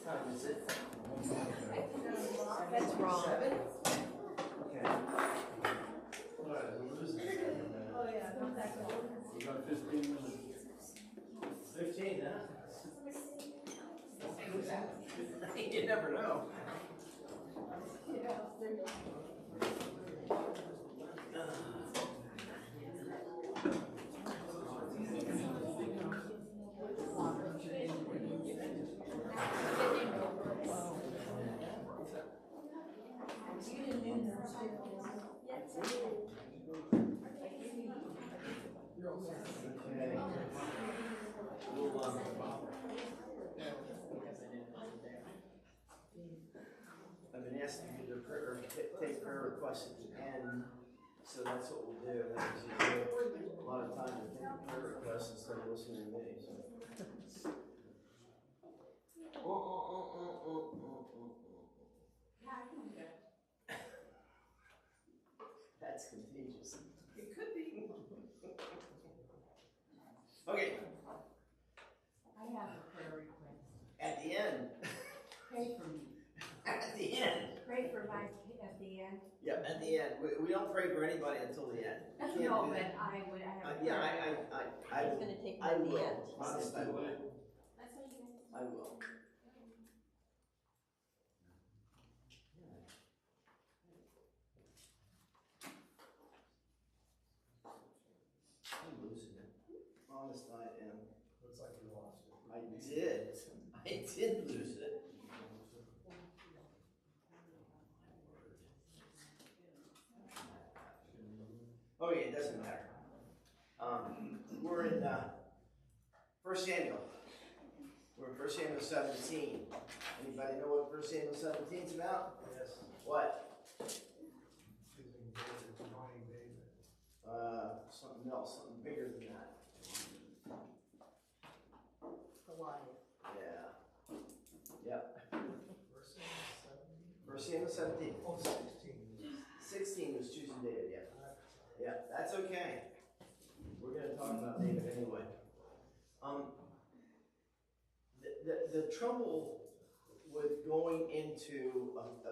Time is it? That's wrong. 7? Okay. What, we're losing. Oh, yeah, not that long. We got 15 minutes. 15, huh? You never know. Okay. We'll, I've been asking you to take prayer requests at the end, so that's what we'll do. That gives you a lot of time to take prayer requests instead of listening to me. So. That's contagious. It could be. Okay, I have a prayer request. at the end. Pray for me. At the end. Pray for my, at the end. Yeah, at the end. We don't pray for anybody until the end. You can't No, do but that. I would, I have. Yeah, I He's going to take I me at the will. end. Honest, I will. That's what you guys. I will. I'm losing it. Honest, I am. Looks like you lost it. I did. I did lose it. Okay, it doesn't matter. We're in 1 Samuel. We're in 1 Samuel 17. Anybody know what 1 Samuel 17 is about? Yes. What? Choosing David, anointing David. Something else, something bigger than that. Goliath. Yeah. Yep. Verse 17. 1 Samuel 17. Oh, 16. 16 was choosing David, yeah. Yeah, that's okay. We're going to talk about David anyway. The trouble with going into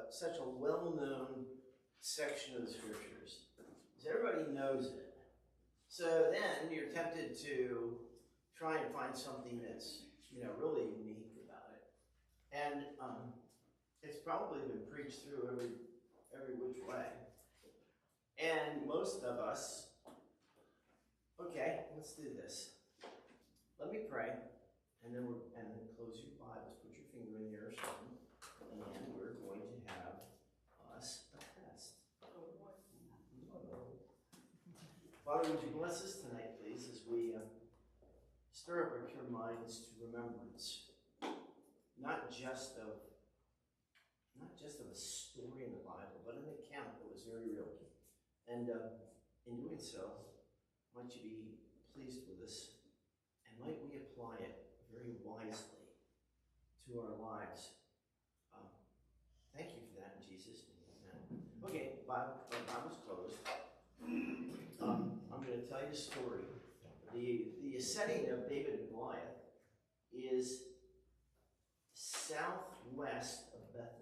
such a well-known section of the scriptures is everybody knows it. So then you're tempted to try and find something that's really unique about it, and it's probably been preached through every which way. And most of us, okay, let's do this. Let me pray, and then close your Bibles, put your finger in there or something, and we're going to have us a test. Father, would you bless us tonight, please, as we stir up our pure minds to remembrance, not just of a story in the Bible, but an account that was very real. And in doing so, might you be pleased with us, and might we apply it very wisely to our lives. Thank you for that in Jesus' name. Amen. Okay, Bible's closed. I'm going to tell you a story. The setting of David and Goliath is southwest of Bethlehem.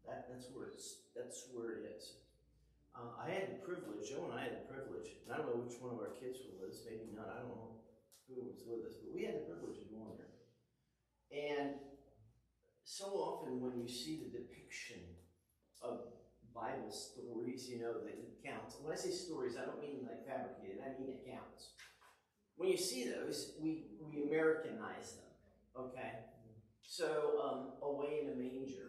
That's where it is. I had the privilege, Joe and I had the privilege, and I don't know which one of our kids were with us, maybe not, I don't know who was with us, but we had the privilege of going there. And so often when you see the depiction of Bible stories, the accounts, when I say stories, I don't mean like fabricated, I mean accounts. When you see those, we Americanize them, okay? So, away in a manger.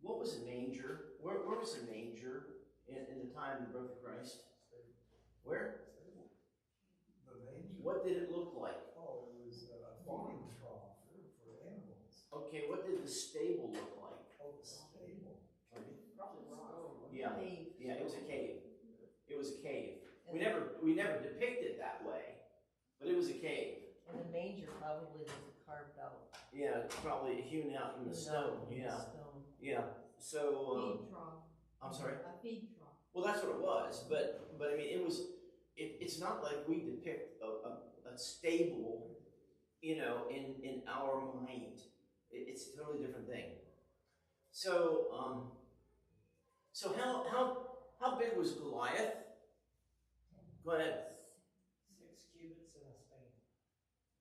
What was a manger? Where was a manger in the time of the birth of Christ? Where? The manger? What did it look like? Oh, it was a feeding trough for animals. Okay, what did the stable look like? Oh, the stable. Probably wrong. Yeah, Cave. yeah, it was a cave. It was a cave. We never depict it that way, but it was a cave. And the manger probably was carved out. Yeah, probably hewn out in the stone. In the Yeah, stone. yeah. So, Feed trough. I'm sorry. A feed trough. Well, that's what it was, but I mean, it's not like we depict a stable, you know, in our mind. It's a totally different thing. So, so how big was Goliath? Go ahead. 6 cubits and a span.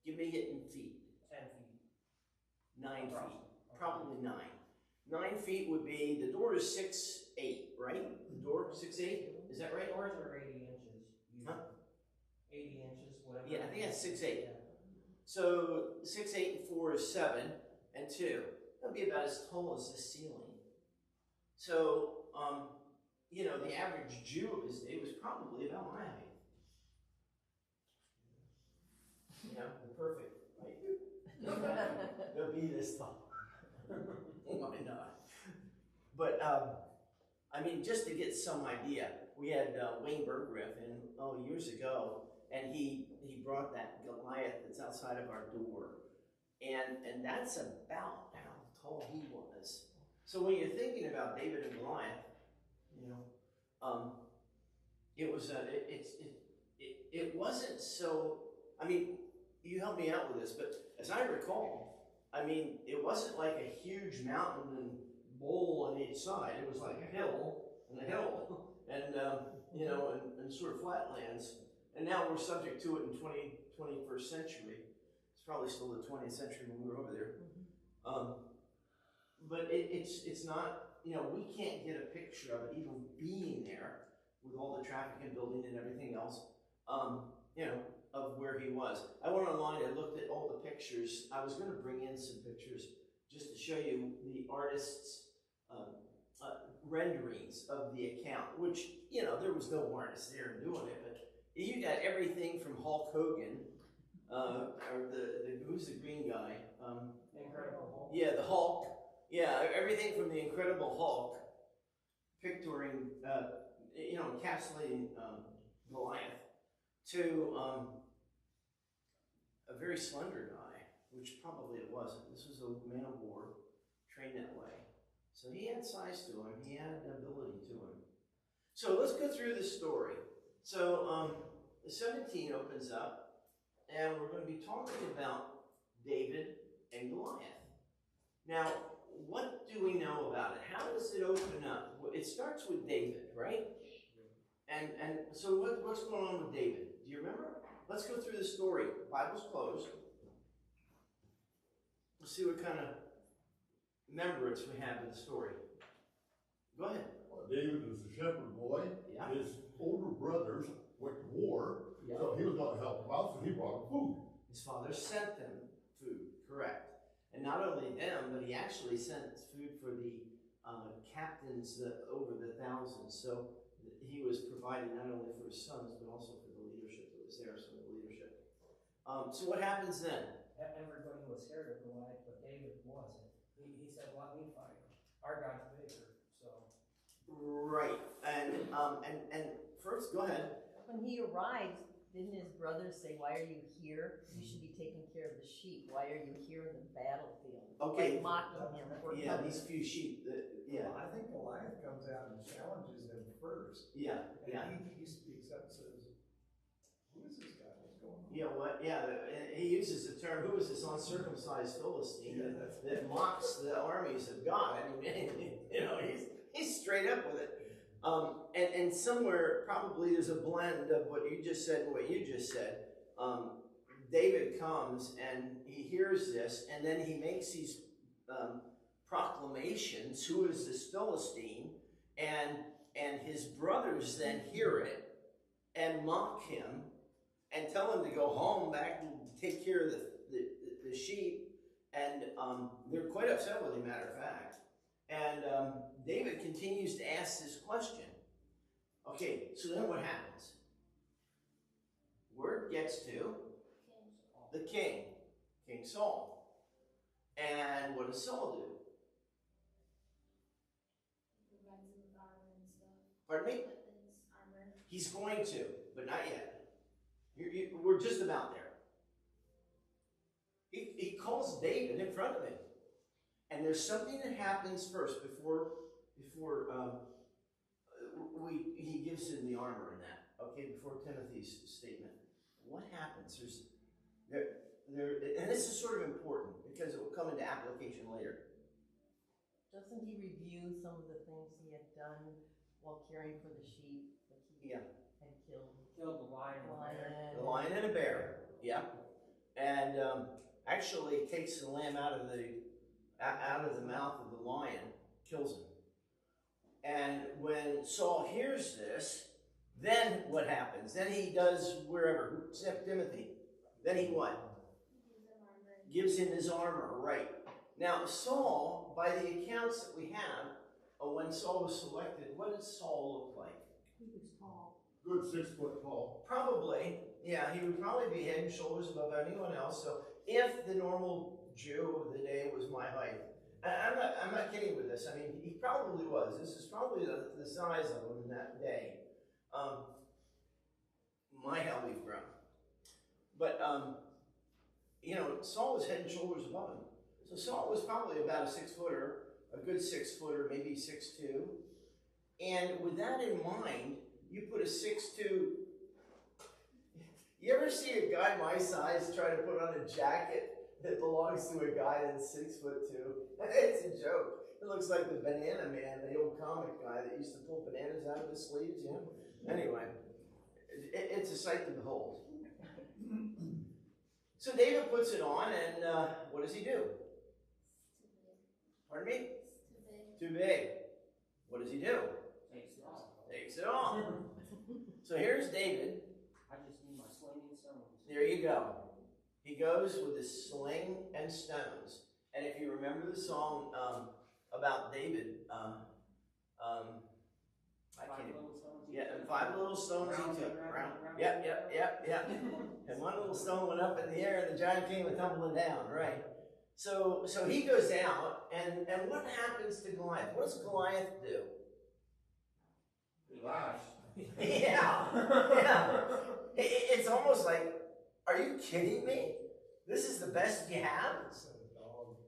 Give me it in feet. 10 feet. 9 feet. Approximately. Probably 9. 9 feet would be, the door is 6'8", right? The door 6'8", is that right? Doors are 80 inches. Usually. Huh? 80 inches, whatever. Yeah, I think that's 6'8". Yeah. So 6, 8, and 4 is 7, and 2. That'd be about as tall as the ceiling. So, you know, the average Jew of his day was probably about my height. You know, the perfect height. They'll be this tall. Why not? But, I mean, just to get some idea, we had Wayne Berggriff in, years ago, and he brought that Goliath that's outside of our door. And that's about how tall he was. So when you're thinking about David and Goliath, you know, it wasn't so, I mean, you help me out with this, but as I recall, I mean, it wasn't like a huge mountain and bowl on each side. It was like a hill and a hill and, you know, and sort of flatlands. And now we're subject to it in 21st century. It's probably still the 20th century when we were over there. But it's not, you know, we can't get a picture of it even being there with all the traffic and building and everything else, you know, of where he was. I went online and looked at all the pictures. I was going to bring in some pictures just to show you the artist's renderings of the account, which, you know, there was no artist there doing it, but you got everything from Hulk Hogan, or who's the green guy? Incredible Hulk. Yeah, the Hulk. Yeah, everything from the Incredible Hulk, picturing, you know, encapsulating Goliath, to a very slender guy, which probably it wasn't. This was a man of war, trained that way. So he had size to him, he had ability to him. So let's go through this story. So 17 opens up, and we're going to be talking about David and Goliath. Now, what do we know about it? How does it open up? Well, it starts with David, right? And so what's going on with David? Do you remember? Let's go through the story. Bible's closed. Let's see what kind of remembrance we have in the story. Go ahead. David was a shepherd boy. Yeah. His older brothers went to war, Yeah. so he was going to help them out, so he brought them food. His father sent them food, correct. And not only them, but he actually sent food for the captains over the thousands. So he was providing not only for his sons, but also for the leadership that was there, some of the leadership. So what happens then? Everybody was scared of Goliath, but David wasn't. He said, "Let me fight him. Our God's bigger." So. Right. And first, go ahead. When he arrived, didn't his brothers say, "Why are you here? You should be taking care of the sheep. Why are you here in the battlefield?" Okay. Like mocking him for Yeah, coming. these few sheep. Yeah. Well, I think Goliath comes out and challenges him first. Yeah. And Yeah. he speaks up and says, "Who is this guy? What's going on?" You know what? Yeah, he uses the term, "Who is this uncircumcised Philistine that mocks the armies of God?" I mean, you know, he's straight up with it. And somewhere probably there's a blend of what you just said and what you just said. David comes and he hears this, and then he makes these proclamations. Who is this Philistine? And his brothers then hear it and mock him and tell him to go home back and take care of the sheep. And they're quite upset with him, matter of fact. And David continues to ask this question. Okay, so then what happens? Word gets to the king, King Saul. And what does Saul do? He provides him with armor and stuff. Pardon me? Weapons, armor. He's going to, but not yet. We're just about there. He calls David in front of him. And there's something that happens first before he gives him the armor in that, okay, before Timothy's statement. What happens? And this is sort of important because it will come into application later. Doesn't he review some of the things he had done while caring for the sheep? Like he Yeah. had killed Killed the lion and the bear. The lion and a bear, yeah. And actually takes the lamb out of the mouth of the lion, kills him. And when Saul hears this, then what happens? Then he does wherever, except Timothy. Then he what? Gives him his armor, right. Now, Saul, by the accounts that we have, when Saul was selected, what did Saul look like? He was tall. Good 6 foot tall. Probably, yeah, he would probably be head and shoulders above anyone else. So if the normal Jew of the day was my height, and I'm not kidding with this. I mean, he probably was. This is probably the size of him in that day. My how we've grown. But, Saul was head and shoulders above him. So Saul was probably about a 6 footer, a good 6 footer, maybe 6'2". And with that in mind, you put a 6'2". You ever see a guy my size try to put on a jacket that belongs to a guy that's 6'2"? It's a joke. It looks like the Banana Man, the old comic guy that used to pull bananas out of his sleeves, you know? Anyway, it's a sight to behold. So David puts it on, and what does he do? Pardon me? Too big. What does he do? Takes it off. Takes it off. So here's David. I just need my sling and stones. There you go. He goes with his sling and stones. And if you remember the song about David, five little stones he took. Yep. And one little stone went up in the air, and the giant came and tumbling down. Right. So he goes out, and what happens to Goliath? What does Goliath do? Yeah. It's almost like, are you kidding me? This is the best you have?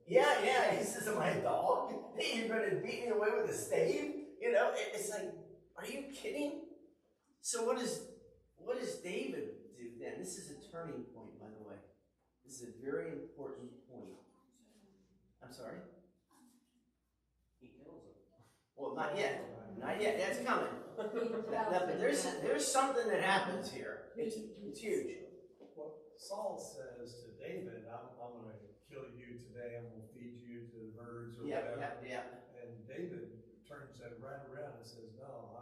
Yeah. He says, am I a dog? You're going to beat me away with a stave? It's like, are you kidding? So what does David do then? This is a turning point, by the way. This is a very important point. I'm sorry? He kills him. Well, not yet. Not yet. That's coming. But there's something that happens here. It's huge. Well, Saul says to David, I'm going to kill you today. I'm going to feed you to the birds or whatever. Yeah. And David turns that right around and says, no,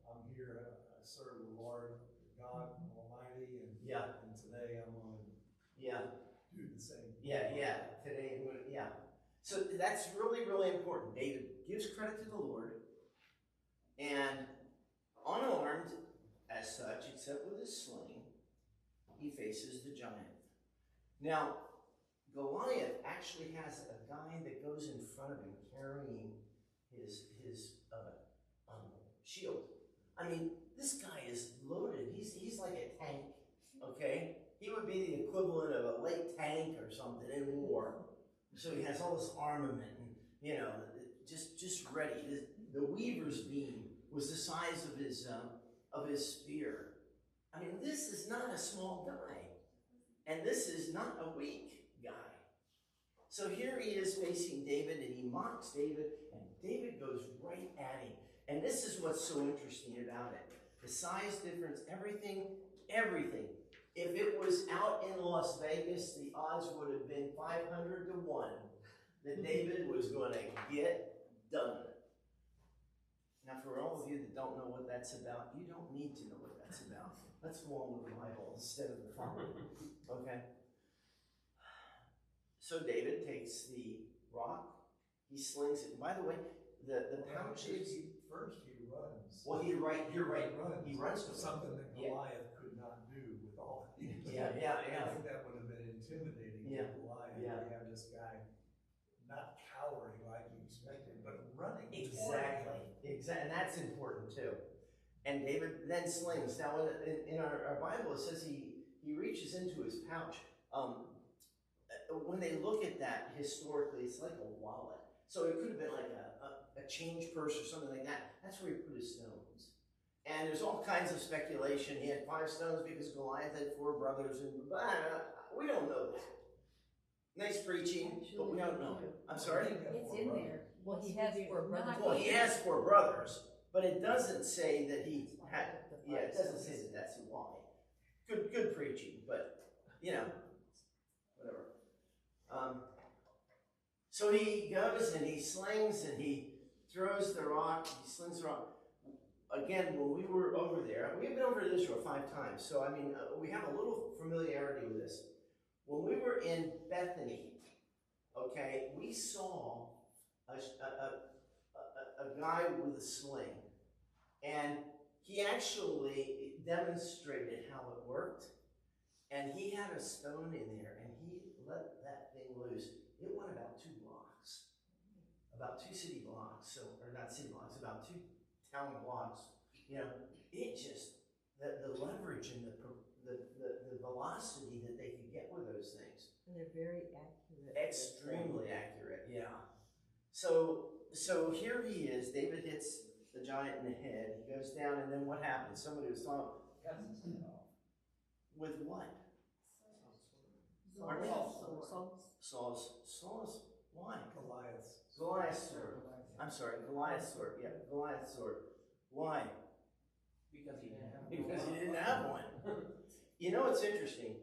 I'm here. I serve the Lord God Almighty, and today I'm going to do the same. Yeah. Today, So that's really, really important. David gives credit to the Lord, and unarmed as such, except with his sling, he faces the giant. Now, Goliath actually has a guy that goes in front of him carrying his shield. I mean, this guy is loaded. He's like a tank, okay? He would be the equivalent of a light tank or something in war. So he has all this armament, and just ready. The weaver's beam was the size of his spear. I mean, this is not a small guy, and this is not a weak guy. So here he is facing David, and he mocks David, and David goes right at him. And this is what's so interesting about it. The size difference, everything. If it was out in Las Vegas, the odds would have been 500 to 1 that David was going to get done. Now, for all of you that don't know what that's about, you don't need to know what that's about. Let's go on with the Bible instead of the Bible. Okay? So David takes the rock, he slings it. By the way, the pouches. First he runs. Well, you're right. He runs to something that Goliath could not do with all that. Yeah. I think that would have been intimidating to Goliath. Yeah. You have this guy not cowering like you expected, but running. Exactly. And that's important too. And David then slings. Now, in our Bible, it says he reaches into his pouch. When they look at that historically, it's like a wallet. So it could have been like a change purse or something like that. That's where he put his stones. And there's all kinds of speculation. He had 5 stones because Goliath had 4 brothers, and we don't know that. Nice preaching, but we don't know. I'm sorry? It's in there. Well, he has 4 brothers. Well, he has 4 brothers, but it doesn't say that he had, yeah, it doesn't say that that's why. Good preaching, but, you know, whatever. So he goes and he slings and he throws the rock, he slings the rock. Again, when we were over there, we've been over to Israel 5 times, so I mean, we have a little familiarity with this. When we were in Bethany, okay, we saw a guy with a sling, and he actually demonstrated how it worked, and he had a stone in there, and he let that thing loose. It went about 2 blocks, about 2 city blocks, so, or not city blocks, about 2 town blocks. You know, it just, the leverage and the velocity that they could get with those things. And they're very accurate. Extremely accurate, yeah. So here he is. David hits the giant in the head. He goes down, and then what happens? Somebody was talking. Cuts his head off. With what? Saul's why? Goliath's sword. I'm sorry, Goliath's sword. Yeah, Goliath's sword. Why? Because he didn't have one. Because he didn't have one. You know, it's interesting.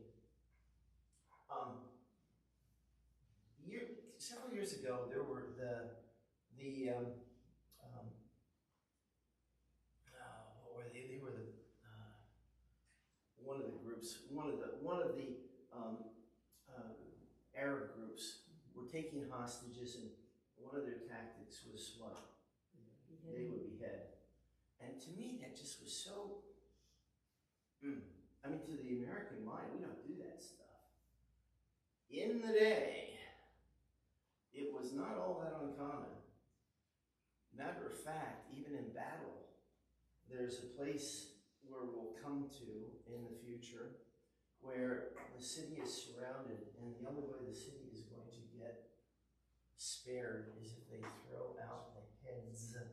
Several years ago, there were what were they? They were one of the groups, one of the Arab groups were taking hostages, and one of their tactics was what? They would behead. And to me, that just was so, I mean, to the American mind, we don't do that stuff. In the day, it was not all that uncommon. Matter of fact, even in battle, there's a place where we'll come to in the future where the city is surrounded, and the only way the city is going to get spared is if they throw out the heads of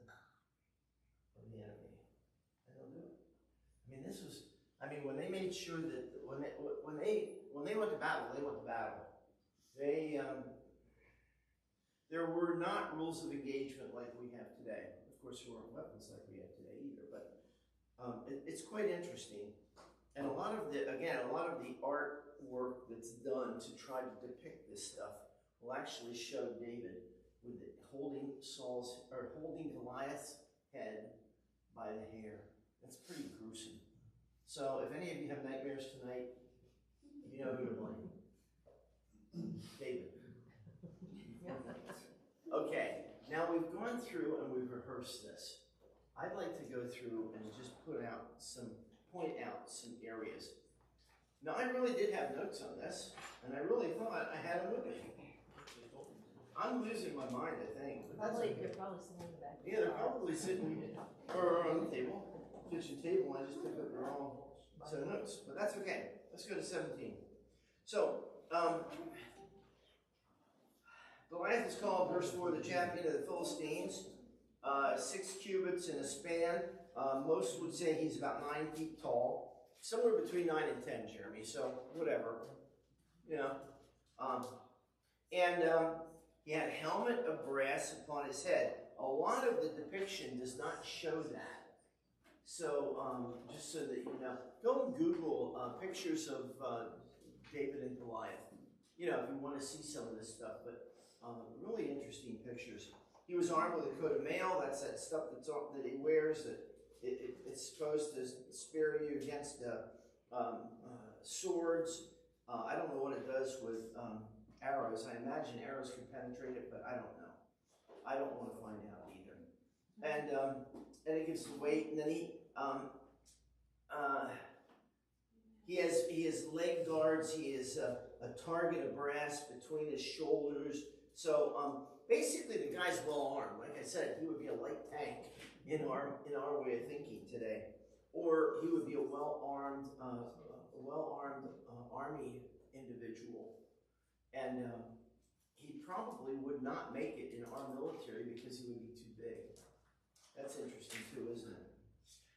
the enemy. And they'll do it. I mean, when they made sure that when they went to battle, they went to battle. There were not rules of engagement like we have today. Of course, there weren't weapons like we have today either, but it's quite interesting. And a lot of the artwork that's done to try to depict this stuff will actually show David with holding Goliath's head by the hair. That's pretty gruesome. So if any of you have nightmares tonight, you know who to blame. David. Okay, now we've gone through and we've rehearsed this. I'd like to go through and just point out some areas. Now, I really did have notes on this, and I really thought I had them with me. I'm losing my mind, I think. But that's okay. They're probably sitting in the back. Yeah, they're probably sitting or on the table, kitchen table. I just took up the wrong set of notes, but that's okay. Let's go to 17. So, Goliath is called, verse 4, the champion of the Philistines. 6 cubits in a span. Most would say he's about 9 feet tall. Somewhere between 9 and 10, Jeremy, so whatever. You know. He had a helmet of brass upon his head. A lot of the depiction does not show that. So, just so that you know, go and Google pictures of David and Goliath. You know, if you want to see some of this stuff, but really interesting pictures. He was armed with a coat of mail. That's that stuff that he wears that it's supposed to spare you against swords. I don't know what it does with arrows. I imagine arrows can penetrate it, but I don't know. I don't want to find out either. And it gives the weight, and then he has leg guards. He has a target of brass between his shoulders. So basically, the guy's well armed. Like I said, he would be a light tank in our way of thinking today, or he would be a well-armed army individual. And he probably would not make it in our military because he would be too big. That's interesting too, isn't it?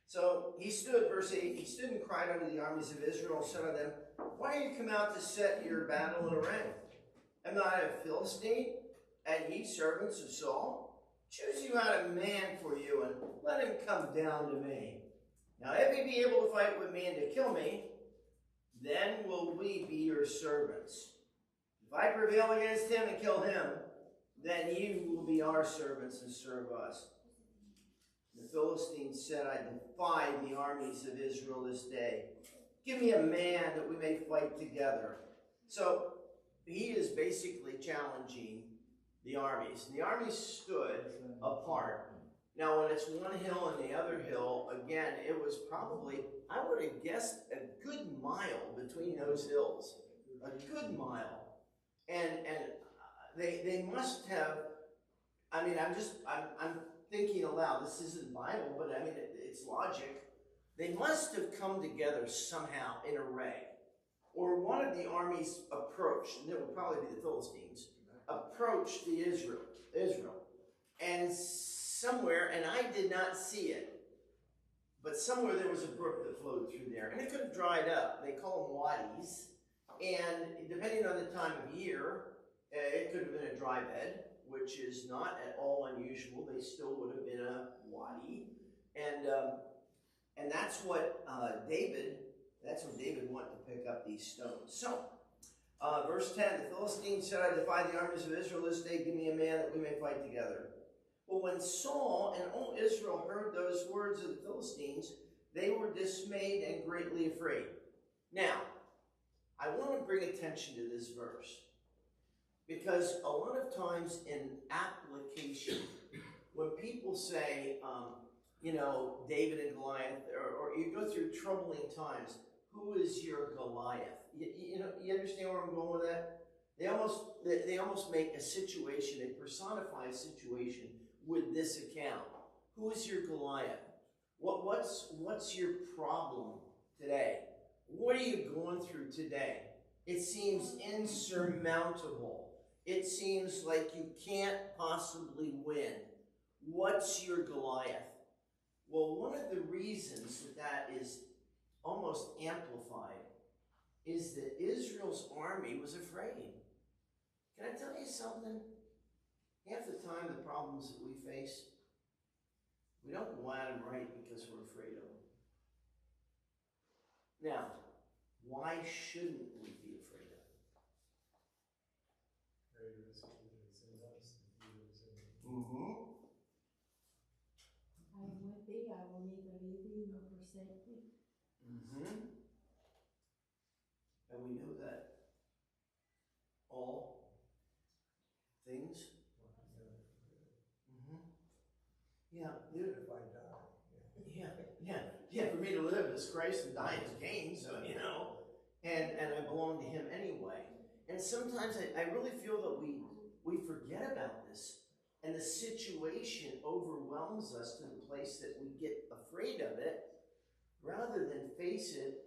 So he stood, verse 8, he stood and cried unto the armies of Israel, and said unto them, why are you come out to set your battle in array? Am not I a Philistine, and ye servants of Saul? Choose you out a man for you, and let him come down to me. Now if he be able to fight with me and to kill me, then will we be your servants. If I prevail against him and kill him, then you will be our servants and serve us. The Philistines said, I defy the armies of Israel this day. Give me a man that we may fight together. So he is basically challenging the armies. And the armies stood apart. Now, when it's one hill and the other hill, again, it was probably, I would have guessed, a good mile between those hills. A good mile. And they must have, I mean, I'm thinking aloud. This isn't Bible, but I mean, it's logic. They must have come together somehow in array. Or one of the armies approached, and it would probably be the Philistines, approached the Israel. And somewhere, and I did not see it, but somewhere there was a brook that flowed through there. And it could have dried up. They call them wadis. And depending on the time of year, it could have been a dry bed, which is not at all unusual. They still would have been a wadi. And that's what David wanted to pick up these stones. So, verse 10, the Philistines said, I defy the armies of Israel this day. Give me a man that we may fight together. Well, when Saul and all Israel heard those words of the Philistines, they were dismayed and greatly afraid. Now, I want to bring attention to this verse, because a lot of times in application, when people say, David and Goliath, or you go through troubling times, who is your Goliath? You understand where I'm going with that? They almost make a situation, they personify a situation with this account. Who is your Goliath? What's your problem today? What are you going through today? It seems insurmountable. It seems like you can't possibly win. What's your Goliath? Well, one of the reasons that is almost amplified is that Israel's army was afraid. Can I tell you something? Half the time the problems that we face, we don't go at them right because we're afraid of them. Now, why shouldn't we be afraid of them? Greater is he that is in us than he that is in the Mm-hmm. I am with thee, I will neither leave thee nor forsake thee. Mm-hmm. And we know that all things. Mm-hmm. Yeah. If I die. Yeah. For me to live is Christ and die is gain. So and I belong to Him anyway. And sometimes I really feel that we forget about this, and the situation overwhelms us to the place that we get afraid of it, rather than face it,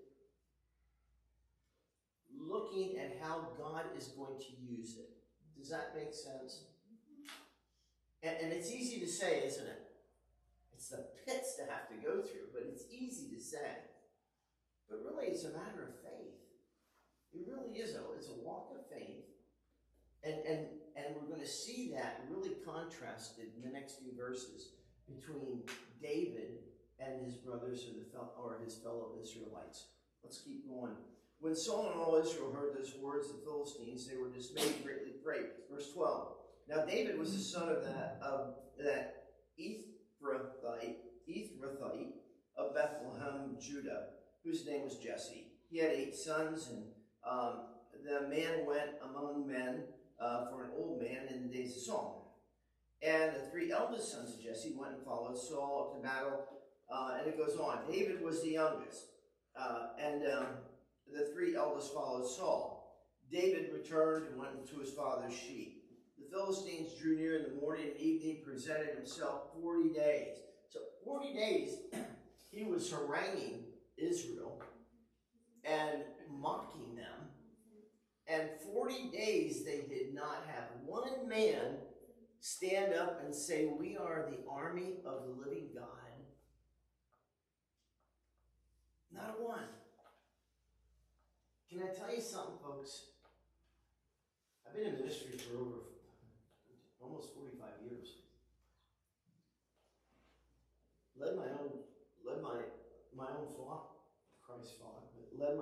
looking at how God is going to use it. Does that make sense? And it's easy to say, isn't it? It's the pits to have to go through, but it's easy to say. But really, it's a matter of faith. It really is. It's a walk of faith. And we're going to see that really contrasted in the next few verses between David and his brothers or his fellow Israelites. Let's keep going. When Saul and all Israel heard those words of the Philistines, they were dismayed and greatly afraid. Verse 12. Now David was the son of that Ephrathite of Bethlehem, Judah, whose name was Jesse. He had 8 sons, and the man went among men for an old man in the days of Saul. And the 3 eldest sons of Jesse went and followed Saul to battle, and it goes on. David was the youngest, and the 3 eldest followed Saul. David returned and went to his father's sheep. The Philistines drew near in the morning and evening, presented himself 40 days. So 40 days he was haranguing Israel and mocking them And 40 days they did not have one man stand up and say, "We are the army of the living God." Not a one. Can I tell you something, folks? I've been in ministry for over almost 45 years. Led my own flock, Christ's flock, but led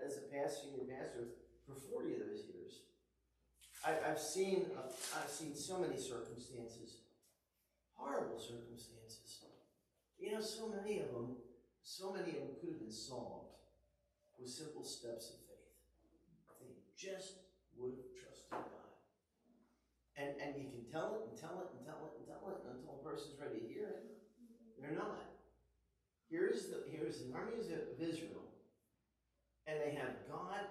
as a senior pastor for 40 of those years. I've seen so many circumstances, horrible circumstances. You know, so many of them could have been solved with simple steps of faith. They just would have trusted God. And you can tell it and tell it and tell it and tell it until a person's ready to hear it. They're not. Here's the armies of Israel, and they have God.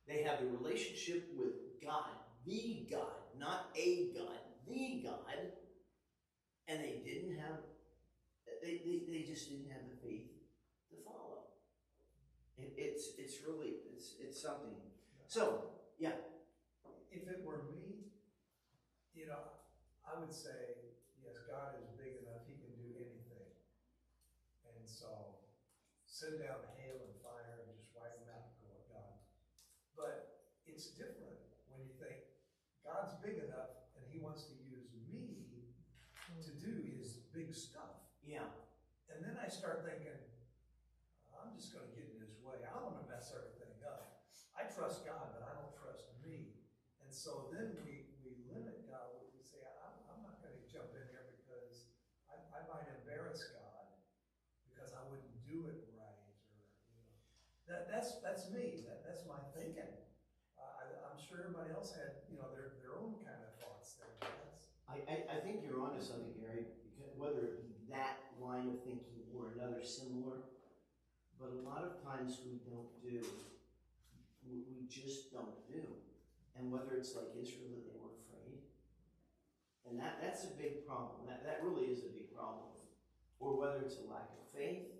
They have a relationship with God, the God, not a God, the God, and they just didn't have the faith to follow. It's really something. So yeah. If it were me, you know, I would say, yes, God is big enough, he can do anything. And so, send down hail and fire and just wipe them out, God. But it's different when you think, God's big enough and he wants to use me to do his big stuff. Yeah. And then I start thinking, I'm just going to get in his way. I want to mess everything up. I trust God, but I don't trust me. And so then we limit God. We say, I'm not going to jump in there because I might embarrass God because I wouldn't do it right. Or, that's me. That's my thinking. I'm sure everybody else had, their own kind of thoughts there. I think you're onto something, Gary, because whether it be that line of thinking or another similar, but a lot of times we just don't do. And whether it's like Israel that they were afraid, and that's a big problem. That really is a big problem. Or whether it's a lack of faith,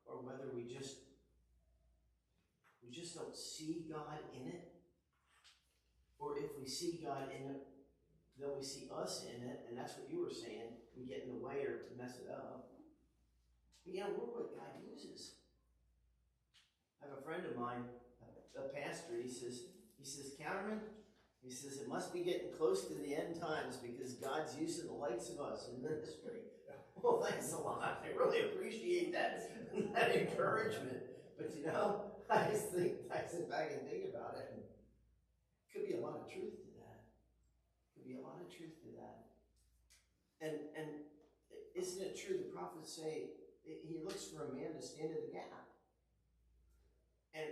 or whether we just don't see God in it. Or if we see God in it, then we see us in it, and that's what you were saying, we get in the way or mess it up. But we're what God uses. I have a friend of mine, a pastor, he says, Counterman, he says, it must be getting close to the end times because God's using the likes of us in ministry. Well, thanks a lot. I really appreciate that encouragement. But I sit back and think about it, and could be a lot of truth to that. And isn't it true the prophets say he looks for a man to stand in the gap? And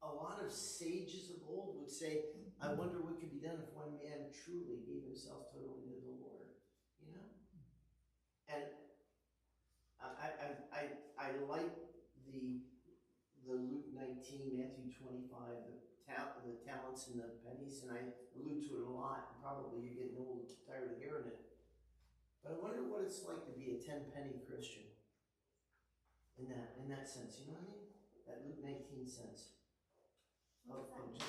a lot of sages of old would say, I wonder what could be done if one man truly gave himself totally to the Lord. And I like the Luke 19, Matthew 25, the talents and the pennies, and I allude to it a lot, and probably you're getting old and tired of hearing it. But I wonder what it's like to be a 10-penny Christian in that sense, you know what I mean? That Luke 19 sense. What's that mean?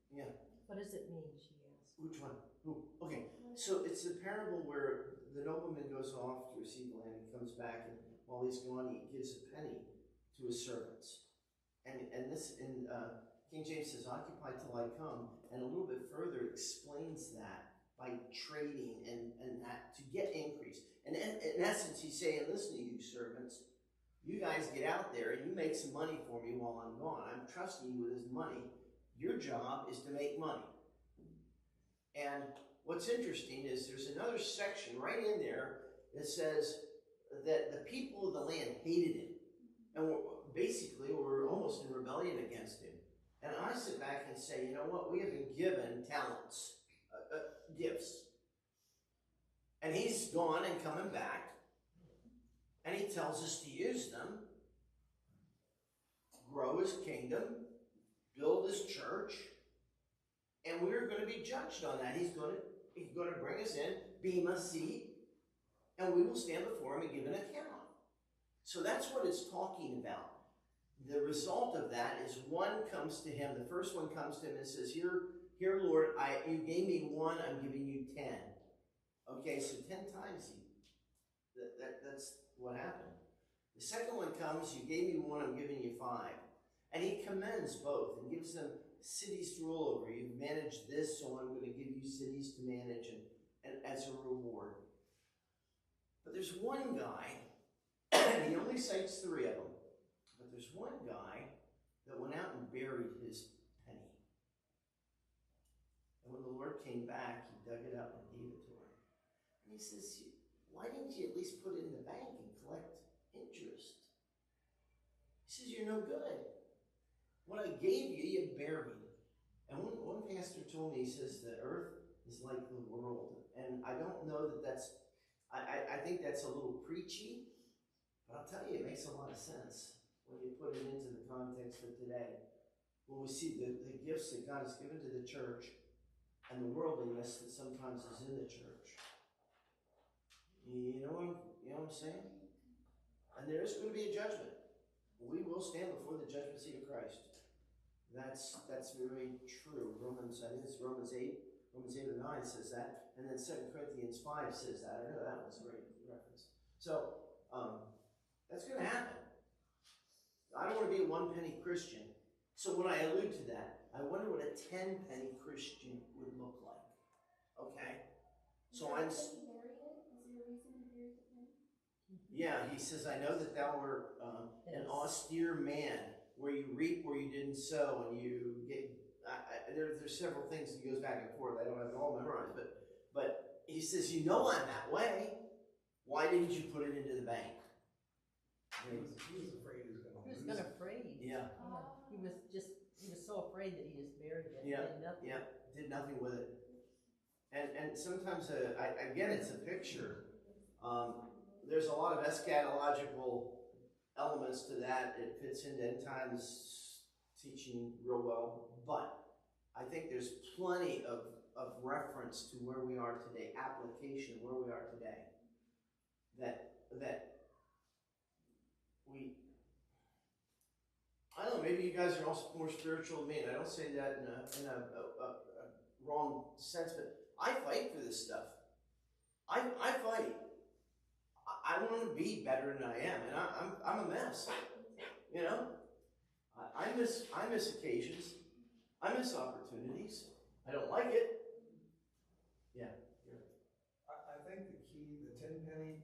Yeah. What does it mean, she asked? Which one? Ooh, okay. So it's a parable where the nobleman goes off to receive the land and comes back, and while he's gone, he gives a penny to his servants. And this in King James says, "Occupy till I come," and a little bit further explains that by trading and that to get increase. And in essence, he's saying, listen to you servants, you guys get out there and you make some money for me while I'm gone. I'm trusting you with this money. Your job is to make money. And what's interesting is there's another section right in there that says that the people of the land hated him and were almost in rebellion against him. And I sit back and say, you know what? We have been given talents, gifts. And he's gone and coming back. And he tells us to use them, grow his kingdom, build his church, and we're going to be judged on that. He's going to bring us in, bema seat, and we will stand before him and give an account. So that's what it's talking about. the result of that is one comes to him. The first one comes to him and says, Here, Lord, you gave me one, I'm giving you 10. Okay, so 10 times that's what happened. The second one comes, you gave me one, I'm giving you 5. And he commends both and gives them cities to rule over. You've managed this, so I'm going to give you cities to manage and as a reward. But there's one guy, and he only cites 3 of them, but there's one guy that went out and buried his penny. And when the Lord came back, he dug it up and gave it to him. And he says, why didn't you at least put it in the bank and collect interest? He says, you're no good. What I gave you, you buried. And one pastor told me, he says, the earth is like the world. And I don't know that that's, I think that's a little preachy, but I'll tell you, it makes a lot of sense when you put it into the context of today. When we see the gifts that God has given to the church and the worldliness that sometimes is in the church. You know what I'm saying? And there is going to be a judgment. We will stand before the judgment seat of Christ. That's very true. I think it's Romans 8 or 9 says that. And then 2 Corinthians 5 says that. I know that one's a great reference. So, that's going to happen. I don't want to be a 1-penny Christian. So when I allude to that, I wonder what a 10-penny Christian would look like. Okay? So I'm... Is there a reason he buried the pen? Yeah, he says, I know that thou wert an austere man, where you reap where you didn't sow, and you get... there's several things that goes back and forth. I don't have it all memorized, but he says, you know I'm that way. Why didn't you put it into the bank? He was afraid he was going to He was lose kind it. of afraid. Yeah. He was so afraid that he just buried it. Yeah, Did nothing. yeah, did nothing with it. And sometimes, again, it's a picture. There's a lot of eschatological elements to that. It fits into end times teaching real well. But I think there's plenty of reference to where we are today, application where we are today. That we, I don't know, maybe you guys are also more spiritual than me, and I don't say that in a wrong sense, but I fight for this stuff. I fight. I want to be better than I am, and I'm a mess. You know, I miss occasions. I miss opportunities. I don't like it. Yeah. I think the key, the 10-penny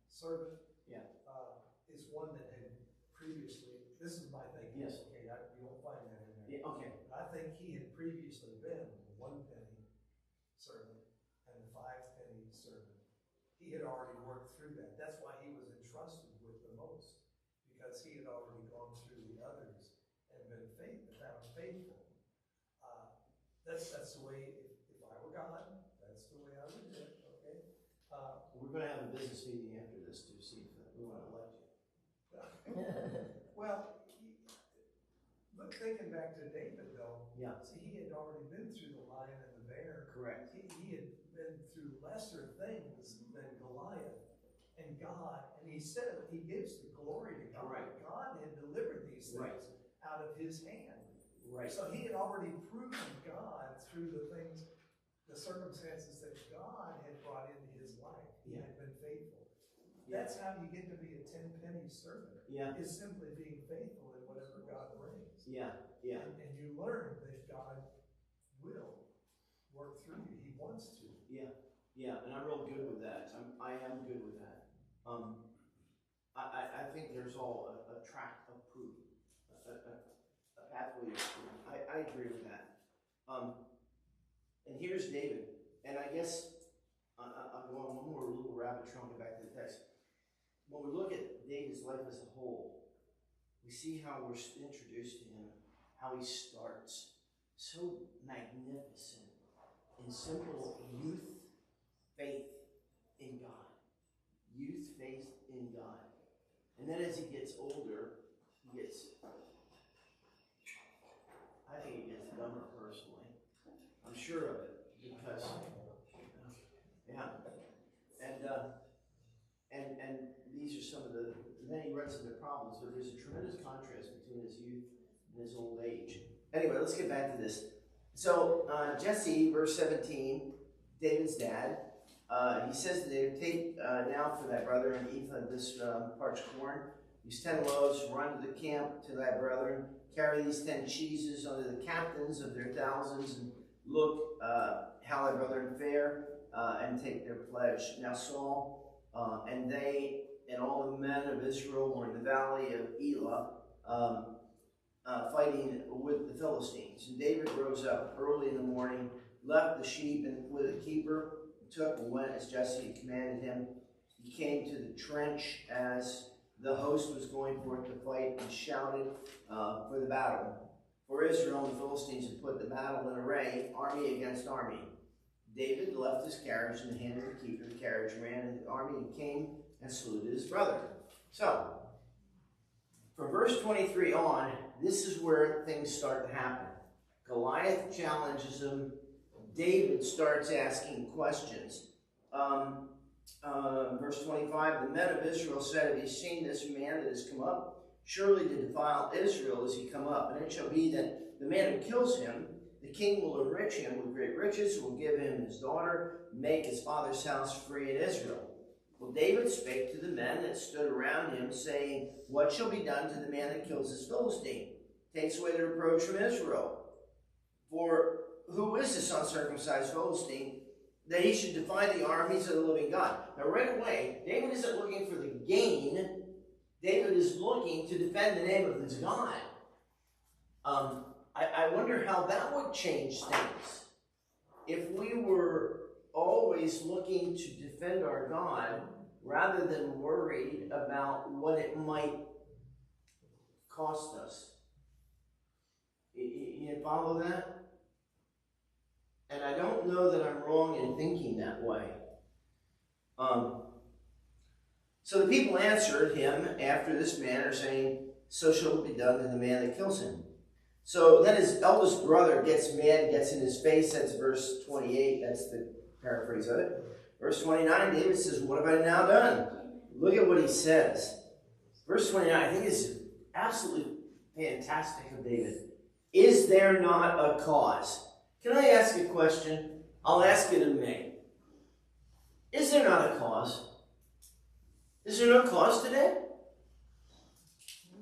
servant, is one that had previously. This is my thinking. Yes. Okay, you won't find that in there. Yeah, okay. I think he had previously been the 1-penny servant and the 5-penny servant. He had already worked through that. That's why he was entrusted with the most, because he had already gone through the others and been found faithful. That's the way. If I were God, that's the way I would do it. Okay. We're going to have a business meeting after this to see if we want to elect you. Well, look, thinking back to David, though. Yeah. See, he had already been through the lion and the bear. Correct. He had been through lesser things than Goliath and God, and he said he gives the glory to God. Right. God had delivered these things Right. out of his hand. Right. So he had already proven God through the things, the circumstances that God had brought into his life. He Yeah. had been faithful. Yeah. That's how you get to be a 10-penny servant. Yeah. Is simply being faithful in whatever God brings. Yeah. Yeah. And you learn that God will work through you. He wants to. Yeah. Yeah. And I'm real good with that. I am good with that. I think there's all a track of proof, a pathway of proof. I agree with that. And here's David. And I guess I'm going one more little rabbit trail back to the text. When we look at David's life as a whole, we see how we're introduced to him, how he starts. So magnificent in simple youth faith in God. Youth faith in God. And then as he gets older, I think he gets dumber personally. I'm sure of it, because, yeah. And these are some of the many runs into problems, but there's a tremendous contrast in his old age. Anyway, let's get back to this. So Jesse, verse 17, David's dad, he says to David, take now for thy brother an ephah of this parched corn, these 10 loaves, run to the camp to thy brethren, carry these 10 cheeses unto the captains of their thousands, and look how thy brethren fare, and take their pledge. Now Saul and they and all the men of Israel were in the valley of Elah, fighting with the Philistines. And David rose up early in the morning, left the sheep and with a keeper, took and went as Jesse had commanded him. He came to the trench as the host was going forth to fight, and shouted for the battle. For Israel and the Philistines had put the battle in array, army against army. David left his carriage in the hand of the keeper. The carriage ran into the army and came and saluted his brother. So, from verse 23 on, this is where things start to happen. Goliath challenges him. David starts asking questions. Verse 25, the men of Israel said, have you seen this man that has come up? Surely to defile Israel is he come up. And it shall be that the man who kills him, the king will enrich him with great riches, will give him his daughter, make his father's house free in Israel. Well, David spake to the men that stood around him, saying, what shall be done to the man that kills his Philistine? Takes away the reproach from Israel. For who is this uncircumcised Philistine, that he should defy the armies of the living God? Now, right away, David isn't looking for the gain. David is looking to defend the name of his God. I wonder how that would change things. If we were always looking to defend our God, rather than worried about what it might cost us. You follow that? And I don't know that I'm wrong in thinking that way. So the people answered him after this manner, saying, so shall it be done to the man that kills him. So then his eldest brother gets mad, gets in his face. That's verse 28. That's the paraphrase of it. Verse 29, David says, what have I now done? Look at what he says. Verse 29, I think is absolutely fantastic of David. Is there not a cause? Can I ask a question? I'll ask it of me. Is there not a cause? Is there no cause today?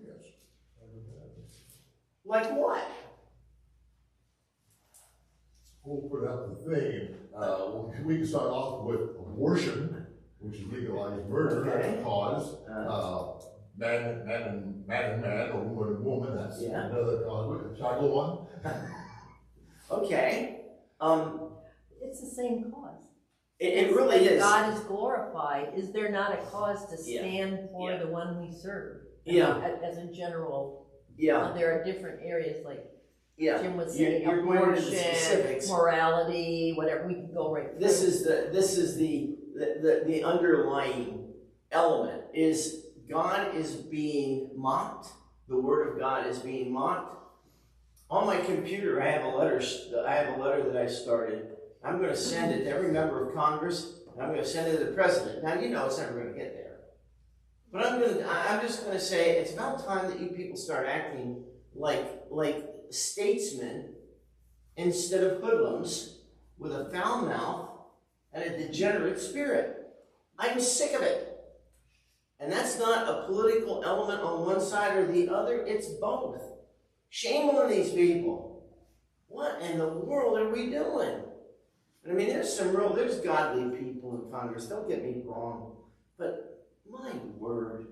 Yes. Like what? We'll put out the thing. We can start off with abortion, which is legalized murder. Okay. That's a cause. Man and man, or woman and woman. That's another cause. Shall I go on? Okay. It's the same cause. It really is. God is glorified. Is there not a cause to stand for Yeah. the one we serve? Yeah. As a general, Yeah. there are different areas like Yeah. Jim was saying, You're going into the abortion, specifics. morality, whatever. We can go right through. This is the underlying element is God is being mocked. The Word of God is being mocked. On my computer, I have a letter that I started. I'm going to send it to every member of Congress, and I'm going to send it to the president. Now, you know it's never going to get there. But I'm just going to say it's about time that you people start acting like statesmen instead of hoodlums with a foul mouth and a degenerate spirit. I'm sick of it. And that's not a political element on one side or the other. It's both. Shame on these people. What in the world are we doing? I mean, there's godly people in Congress. Don't get me wrong. But my word,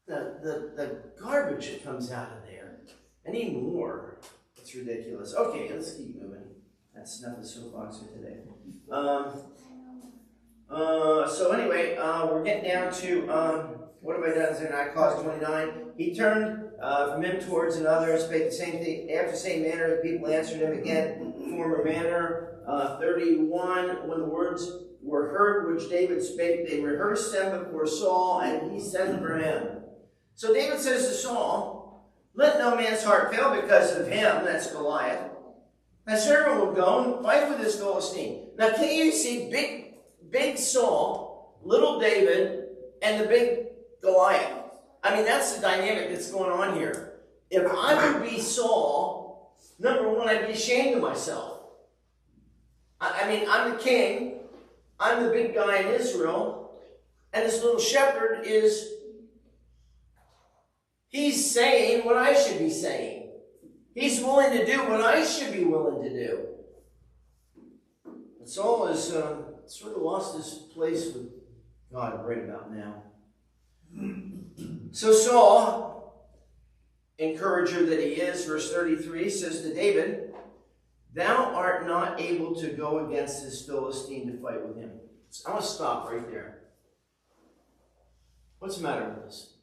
the garbage that comes out of there anymore, it's ridiculous. Okay, let's keep moving. That's enough of the soapbox for today. So anyway, we're getting down to, what have I done? Is I clause 29. He turned from him towards another and spake the same thing. After the same manner, the people answered him again, former manner. 31, when the words were heard which David spake, they rehearsed them before Saul, and he sent for him. So David says to Saul, let no man's heart fail because of him, that's Goliath. My servant will go and fight with this Philistine. Now can you see big Saul, little David, and the big Goliath? I mean, that's the dynamic that's going on here. If I would be Saul, number one, I'd be ashamed of myself. I mean, I'm the king, I'm the big guy in Israel, and this little shepherd he's saying what I should be saying. He's willing to do what I should be willing to do. And Saul has sort of lost his place with God right about now. So Saul, encourager that he is, verse 33, says to David, "Thou art not able to go against this Philistine to fight with him." So I want to stop right there. What's the matter with this?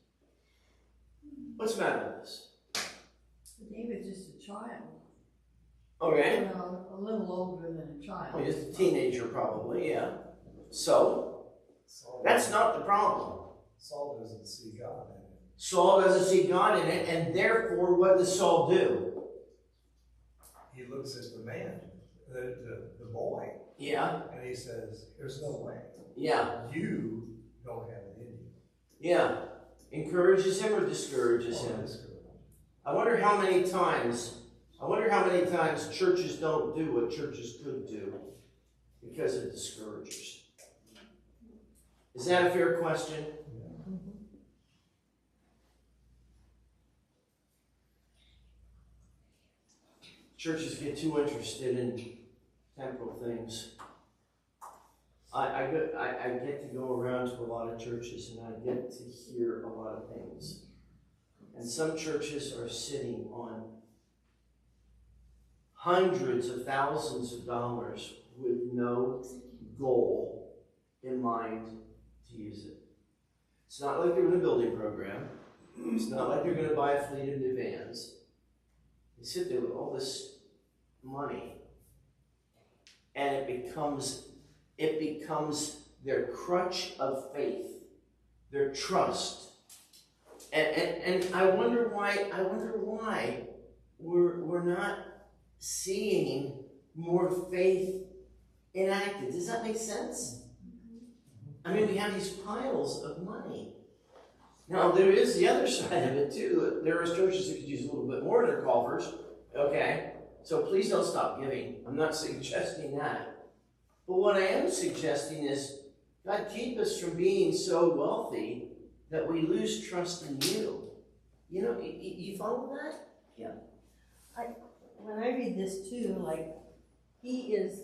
What's the matter with this? David's just a child. Okay. Well, a little older than a child. Well, he's a teenager probably, yeah. So, that's not the problem. Saul doesn't see God in it. Saul doesn't see God in it, and therefore, what does Saul do? He looks at the man, the boy, Yeah, and he says, "There's no way. yeah, You don't have it in you." yeah. Encourages him or discourages him? I wonder how many times churches don't do what churches could do because of discouragers. Is that a fair question? Churches get too interested in temporal things. I get to go around to a lot of churches and I get to hear a lot of things. And some churches are sitting on hundreds of thousands of dollars with no goal in mind to use it. It's not like they're in a building program. It's not like they're going to buy a fleet of new vans. They sit there with all this money, and it becomes their crutch of faith, their trust. And I wonder why we're not seeing more faith enacted. Does that make sense? I mean, we have these piles of money. Now, there is the other side of it, too. There are churches that could use a little bit more in their coffers, okay? So please don't stop giving. I'm not suggesting that. But what I am suggesting is, God, keep us from being so wealthy that we lose trust in you. You know, you follow that? Yeah. When I read this too, like, he is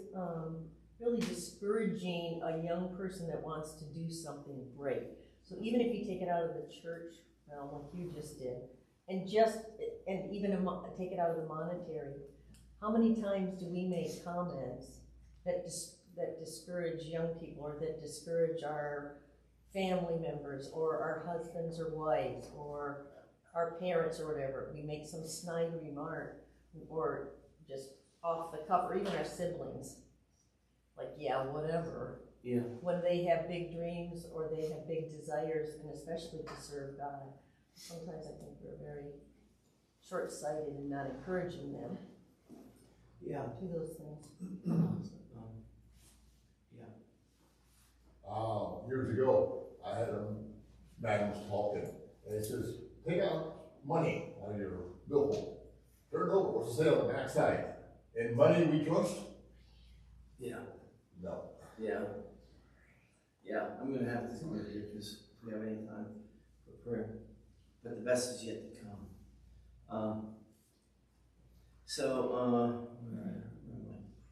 really discouraging a young person that wants to do something great. So even if you take it out of the church realm, like you just did, and even take it out of the monetary, how many times do we make comments that discourage young people, or that discourage our family members, or our husbands or wives, or our parents, or whatever? We make some snide remark, or just off the cuff, or even our siblings, like, yeah, whatever. Yeah. When they have big dreams or they have big desires, and especially to serve God, sometimes I think we're very short-sighted in not encouraging them. Yeah. To those things. Years ago, I had a man was talking, and he says, "Take out money out of your billfold. Turn it over. What's the say on the backside? In money we trust?" Yeah. No. Yeah. Yeah. I'm going to have to end here because we have any time for prayer. But the best is yet to come. Where am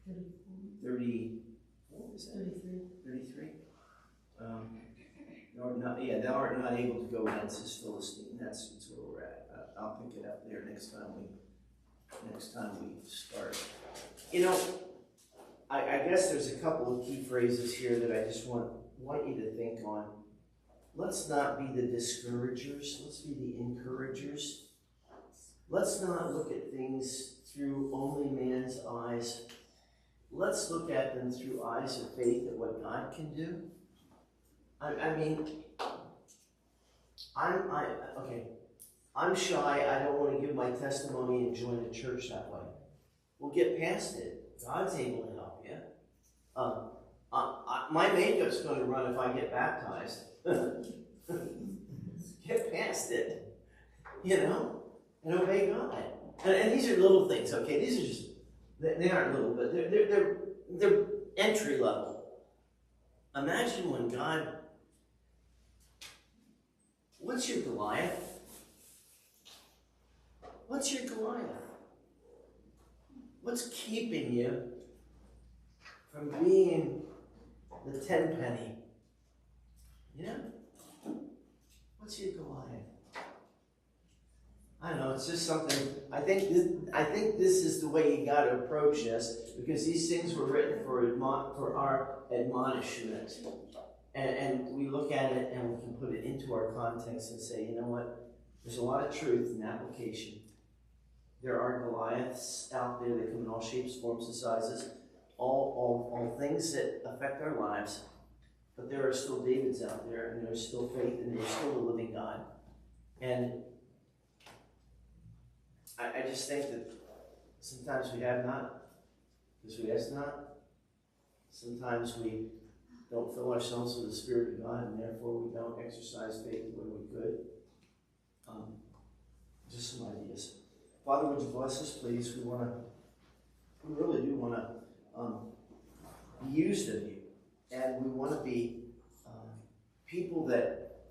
I? 30. What was that? 33. 33. Thou art not able to go against this Philistine. That's where we're at. I'll pick it up there next time we start. You know, I guess there's a couple of key phrases here that I just want you to think on. Let's not be the discouragers. Let's be the encouragers. Let's not look at things through only man's eyes. Let's look at them through eyes of faith at what God can do. I'm shy. I don't want to give my testimony and join the church that way. We'll get past it. God's able to help you. My makeup's going to run if I get baptized. Get past it, you know? and obey God. And these are little things, okay? These are just, they aren't little, but they're entry level. Imagine when God, what's your Goliath? What's your Goliath? What's keeping you from being the 10 penny? Yeah? What's your Goliath? I don't know, it's just something, I think this is the way you got to approach this, because these things were written for our admonishment. And we look at it and we can put it into our context and say, you know what? There's a lot of truth in application. There are Goliaths out there that come in all shapes, forms, and sizes, all things that affect our lives. But there are still Davids out there, and there's still faith, and there's still the living God. And I just think that sometimes we have not, because we ask not. Sometimes we don't fill ourselves with the Spirit of God, and therefore we don't exercise faith the way we could. Just some ideas. Father, would you bless us, please? We really do want to be used of you, and we want to be people that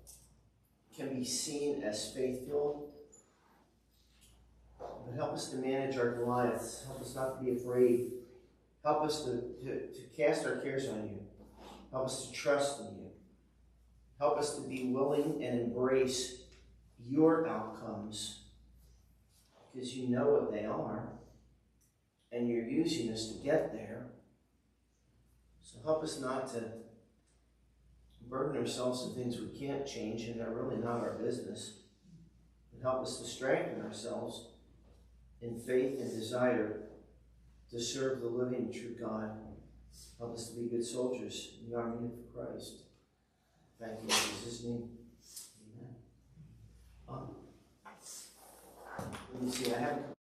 can be seen as faith-filled. But help us to manage our Goliaths. Help us not to be afraid. Help us to cast our cares on you. Help us to trust in you. Help us to be willing and embrace your outcomes, because you know what they are, and you're using us to get there. So help us not to burden ourselves in things we can't change, and they're really not our business. But help us to strengthen ourselves in faith and desire to serve the living and true God. Help us to be good soldiers in the army of Christ. Thank you in Jesus' name. Amen. Let me see, I haven't